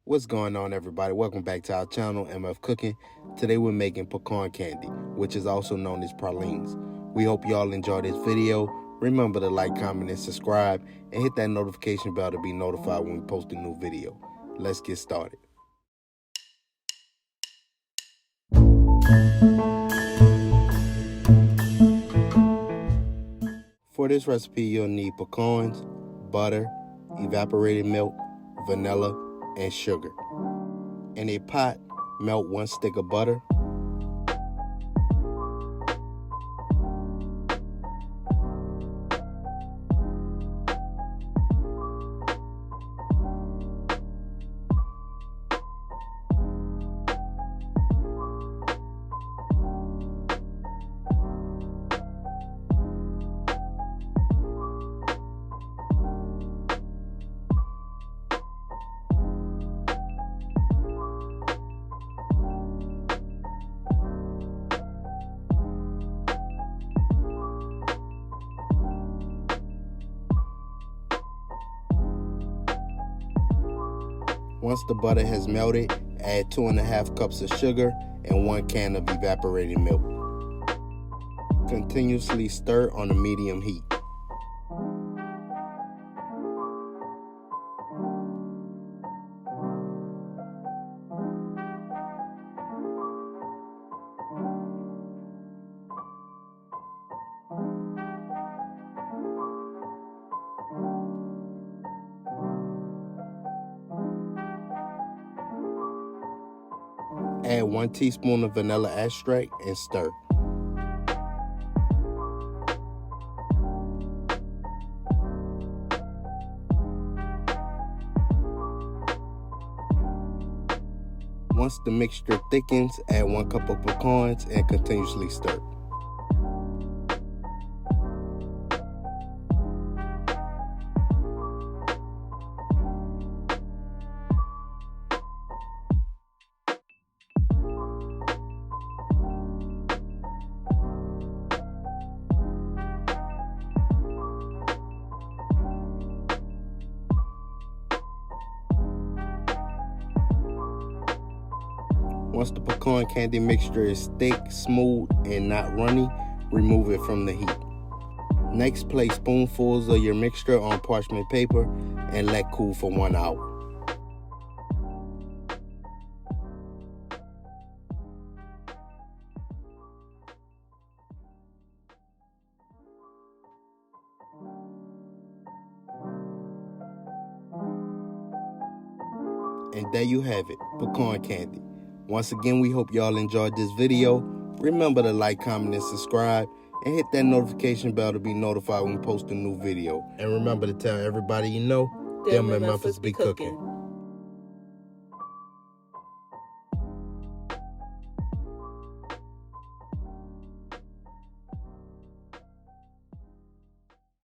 What's going on, everybody? Welcome back to our channel, MF Cooking. Today we're making pecan candy, which is also known as pralines. We hope y'all enjoy this video. Remember to like, comment, and subscribe, and hit that notification bell to be notified when we post a new video. Let's get started. For this recipe, you'll need pecans, butter, evaporated milk, vanilla, and sugar. In a pot, melt 1 stick of butter, Once the butter has melted, add 2.5 cups of sugar and 1 can of evaporated milk. Continuously stir on a medium heat. Add 1 teaspoon of vanilla extract and stir. Once the mixture thickens, add 1 cup of pecans and continuously stir. Once the pecan candy mixture is thick, smooth, and not runny, remove it from the heat. Next, place spoonfuls of your mixture on parchment paper and let cool for 1 hour. And there you have it, pecan candy. Once again, we hope y'all enjoyed this video. Remember to like, comment, and subscribe, and hit that notification bell to be notified when we post a new video. And remember to tell everybody you know, them MFers be cooking.